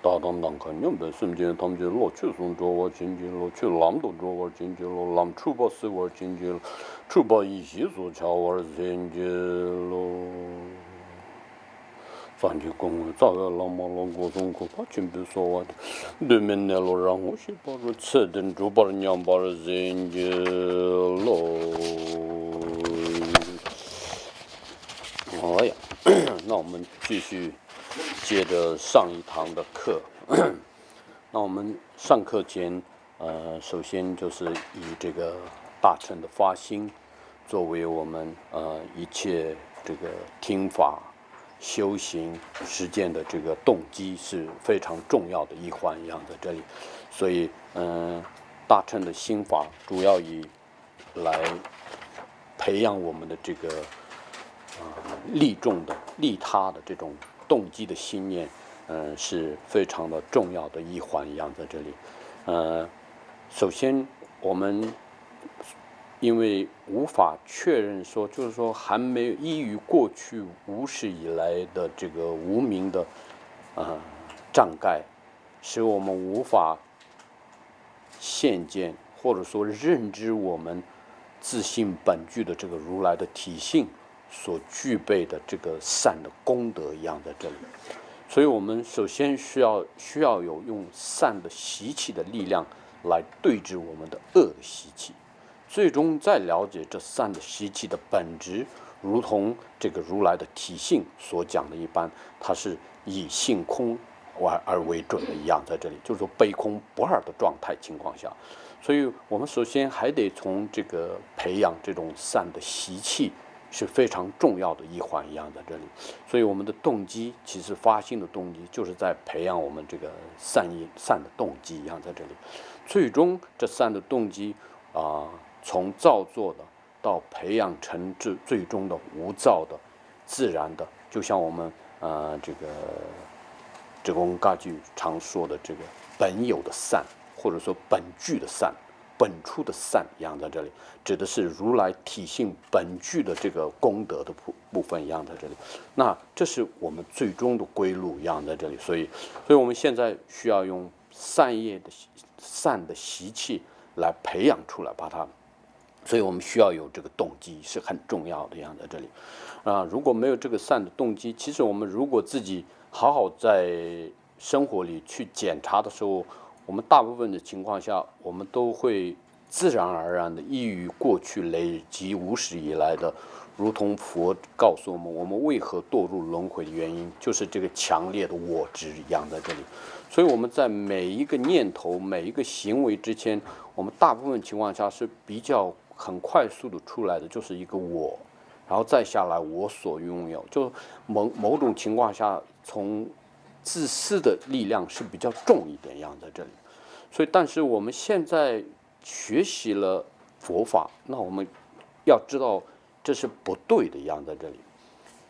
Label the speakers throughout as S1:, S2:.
S1: 다단 난칸념 베슴제 탐제 로추순 조와 진지 로추 람도 조와 진지 람 추버스 워 진지 추버 이시소 차워 진지 로 산지 공을 자외 람마롱 고송고 파침도 소와 드멘넬로랑 오시 바로 츠든 조버냥 바로 진지 로呀，那我们继续接着上一堂的课。那我们上课前，首先就是以这个大乘的发心作为我们一切这个听法、修行、实践的这个动机是非常重要的一环一样在这里。所以，大乘的心法主要以来培养我们的这个利众的、利他的这种动机的心念，是非常的重要的一环一样在这里。首先我们因为无法确认说，就是说还没有依于过去无始以来的这个无明的障碍，使我们无法现见或者说认知我们自性本具的这个如来的体性所具备的这个善的功德一样在这里。所以我们首先需要有用善的习气的力量来对治我们的恶的习气，最终再了解这善的习气的本质，如同这个如来的体性所讲的一般，它是以性空而为准的一样在这里，就是说悲空不二的状态情况下。所以我们首先还得从这个培养这种善的习气是非常重要的一环一样在这里。所以我们的动机，其实发心的动机就是在培养我们这个善的动机一样在这里。最终这善的动机从造作的到培养成最终的无造的自然的，就像我们这个我们嘎句常说的这个本有的善，或者说本具的善、本出的善一样在这里，指的是如来体性本具的这个功德的部分一样在这里。那这是我们最终的归路一样在这里。所以我们现在需要用善的习气来培养出来，把它。所以我们需要有这个动机是很重要的一样在这里。如果没有这个善的动机，其实我们如果自己好好在生活里去检查的时候，我们大部分的情况下，我们都会自然而然的依于过去累积无始以来的，如同佛告诉我们为何堕入轮回的原因，就是这个强烈的我执一样在这里。所以我们在每一个念头、每一个行为之前，我们大部分情况下是比较很快速的出来的，就是一个我，然后再下来我所拥有，就某种情况下，从自私的力量是比较重一点样在这里。所以但是我们现在学习了佛法，那我们要知道这是不对的样在这里，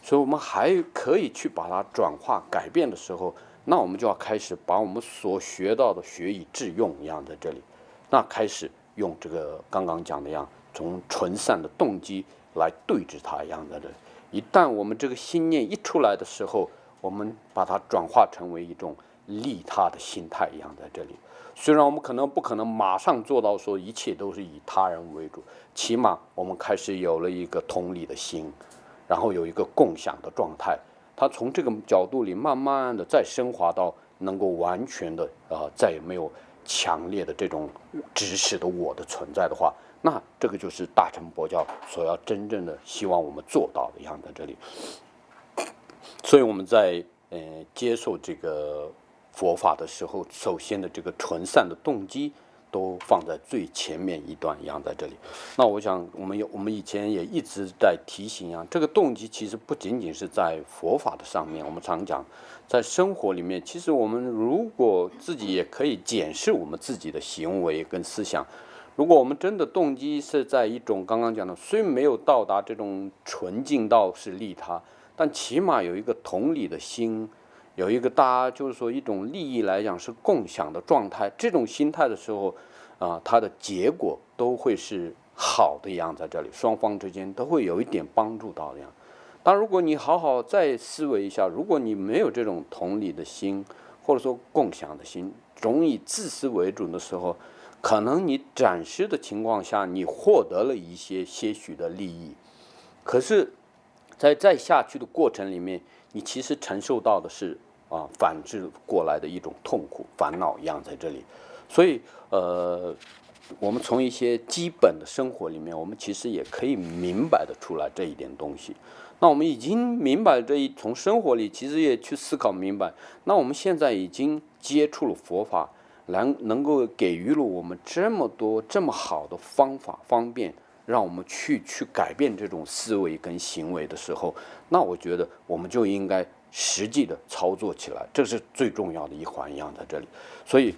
S1: 所以我们还可以去把它转化改变的时候，那我们就要开始把我们所学到的学以致用一样在这里，那开始用这个刚刚讲的样，从纯善的动机来对治它一样在这里。一旦我们这个心念一出来的时候，我们把它转化成为一种利他的心态一样在这里。虽然我们不可能马上做到说一切都是以他人为主，起码我们开始有了一个同理的心，然后有一个共享的状态。它从这个角度里慢慢的再升华到能够完全的再也没有强烈的这种指使的我的存在的话，那这个就是大乘佛教所要真正的希望我们做到的样在这里。所以我们在接受这个佛法的时候，首先的这个纯善的动机都放在最前面一段一样在这里。那我想我们以前也一直在提醒这个动机其实不仅仅是在佛法的上面，我们常讲在生活里面，其实我们如果自己也可以检视我们自己的行为跟思想。如果我们真的动机是在一种刚刚讲的，虽没有到达这种纯净到是利他，但起码有一个同理的心，有一个大家就是说一种利益来讲是共享的状态，这种心态的时候它的结果都会是好的一样在这里，双方之间都会有一点帮助到的样。但如果你好好再思维一下，如果你没有这种同理的心，或者说共享的心，总以自私为主的时候，可能你暂时的情况下，你获得了一些些许的利益，可是，在再下去的过程里面，你其实承受到的是反制过来的一种痛苦、烦恼一样在这里。所以，我们从一些基本的生活里面，我们其实也可以明白的出来这一点东西。那我们已经明白从生活里其实也去思考明白。那我们现在已经接触了佛法，能够给予了我们这么多这么好的方法方便，让我们去改变这种思维跟行为的时候，那我觉得我们就应该实际的操作起来，这是最重要的一环一样在这里。所以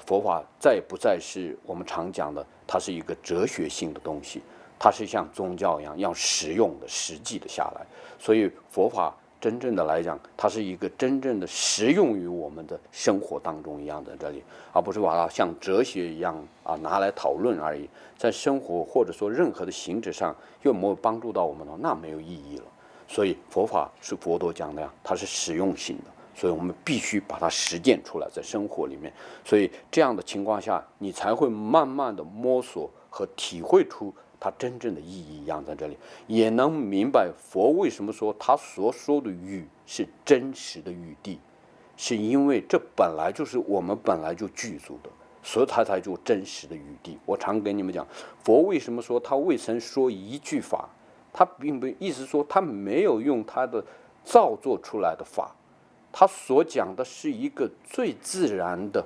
S1: 佛法再不再是我们常讲的，它是一个哲学性的东西，它是像宗教一样要实用的、实际的下来。所以佛法真正的来讲，它是一个真正的实用于我们的生活当中一样在这里，而不是把它像哲学一样拿来讨论而已。在生活或者说任何的行止上又没有帮助到我们了，那没有意义了。所以佛法是佛陀讲的呀，它是实用性的，所以我们必须把它实践出来在生活里面。所以这样的情况下，你才会慢慢的摸索和体会出它真正的意义一样在这里，也能明白佛为什么说他所说的语是真实的语谛，是因为这本来就是我们本来就具足的，所以它才就真实的语谛。我常跟你们讲，佛为什么说他未曾说一句法，他并不意思说他没有用他的造作出来的法，他所讲的是一个最自然的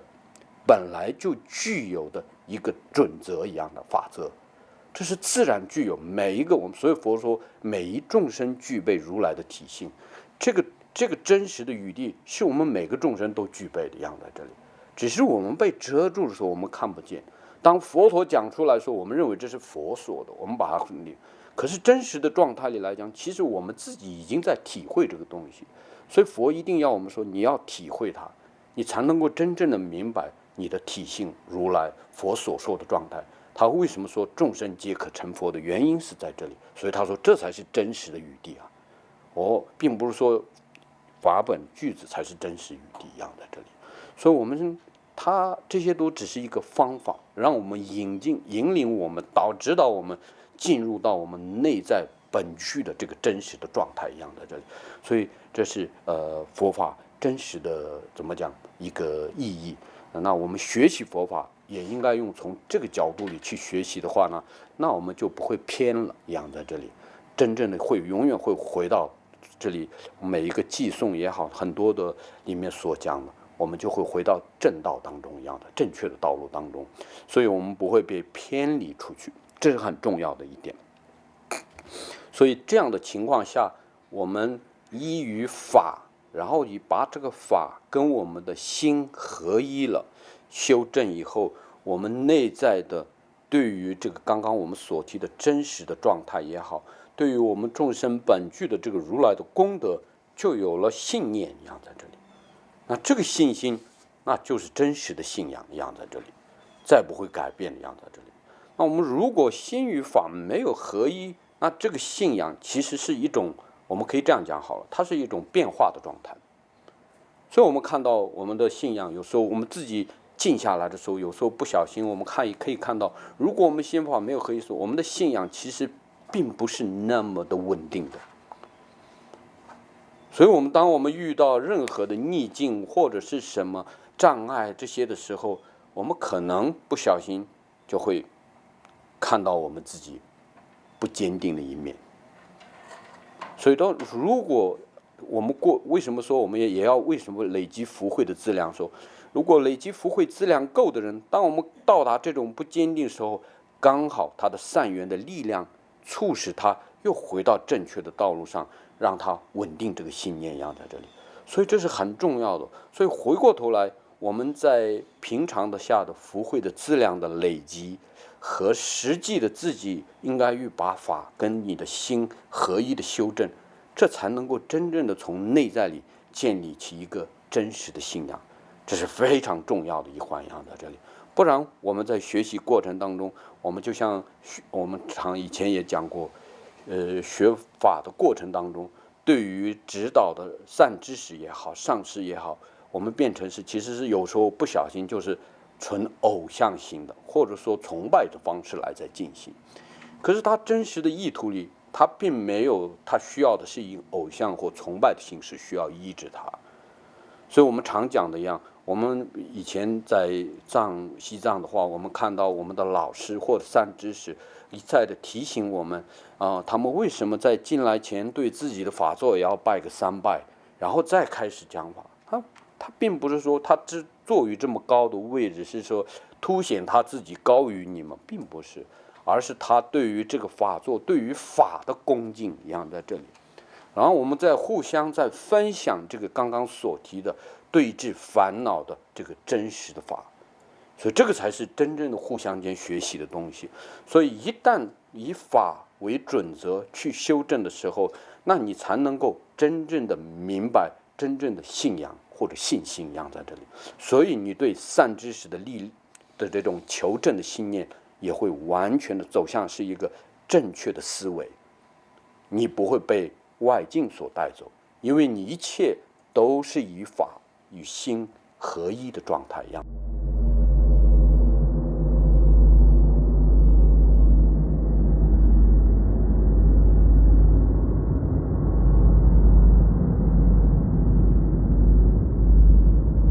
S1: 本来就具有的一个准则一样的法则，这是自然具有每一个我们。所以佛说每一众生具备如来的体性，这个真实的语谛是我们每个众生都具备的样在这里，只是我们被遮住的时候我们看不见。当佛陀讲出来说，我们认为这是佛说的，我们把它分离。可是真实的状态里来讲，其实我们自己已经在体会这个东西。所以佛一定要我们说，你要体会它，你才能够真正的明白你的体性如来佛所说的状态。他为什么说众生皆可成佛的原因是在这里。所以他说这才是真实的语谛啊。并不是说法本句子才是真实语谛一样在这里。所以我们他这些都只是一个方法，让我们引领我们指导我们进入到我们内在本具的这个真实的状态一样在这里。所以这是佛法真实的怎么讲一个意义。那我们学习佛法也应该用从这个角度里去学习的话呢，那我们就不会偏了一样在这里，真正的永远会回到这里。每一个寄诵也好，很多的里面所讲的，我们就会回到正道当中一样的正确的道路当中，所以我们不会被偏离出去，这是很重要的一点。所以这样的情况下，我们依于法，然后把这个法跟我们的心合一了，修正以后，我们内在的对于这个刚刚我们所提的真实的状态也好，对于我们众生本具的这个如来的功德，就有了信念一样在这里。那这个信心，那就是真实的信仰一样在这里，再不会改变的样在这里。那我们如果心与法没有合一，那这个信仰其实是一种，我们可以这样讲好了，它是一种变化的状态。所以我们看到我们的信仰，有时候我们自己静下来的时候，有时候不小心我们可以看到，如果我们心法没有合一的时候，我们的信仰其实并不是那么的稳定的。所以当我们遇到任何的逆境或者是什么障碍这些的时候，我们可能不小心就会看到我们自己不坚定的一面。所以如果我们为什么说我们也要为什么累积福慧的资粮？说如果累积福慧资粮够的人，当我们到达这种不坚定的时候，刚好他的善缘的力量促使他又回到正确的道路上，让他稳定这个信念一样在这里。所以这是很重要的。所以回过头来，我们在平常的下的福慧的资粮的累积和实际的自己应该把法跟你的心合一的修正，这才能够真正的从内在里建立起一个真实的信仰。这是非常重要的一环一样在这里。不然我们在学习过程当中，我们就像我们以前也讲过，学法的过程当中，对于指导的善知识也好，上师也好，我们变成其实是有时候不小心就是纯偶像性的，或者说崇拜的方式来在进行。可是他真实的意图里，他并没有他需要的是以偶像或崇拜的形式需要医治他。所以我们常讲的一样，我们以前在西藏的话，我们看到我们的老师或者善知识一再的提醒我们他们为什么在进来前对自己的法座也要拜个3拜，然后再开始讲法。他并不是说他之坐于这么高的位置是说凸显他自己高于你们，并不是，而是他对于这个法座、对于法的恭敬一样在这里。然后我们再互相在分享这个刚刚所提的对治烦恼的这个真实的法，所以这个才是真正的互相间学习的东西。所以一旦以法为准则去修正的时候，那你才能够真正的明白真正的信仰或者信心一样在这里。所以你对善知识的这种求证的信念也会完全的走向是一个正确的思维，你不会被外境所带走，因为你一切都是以法与心合一的状态一样。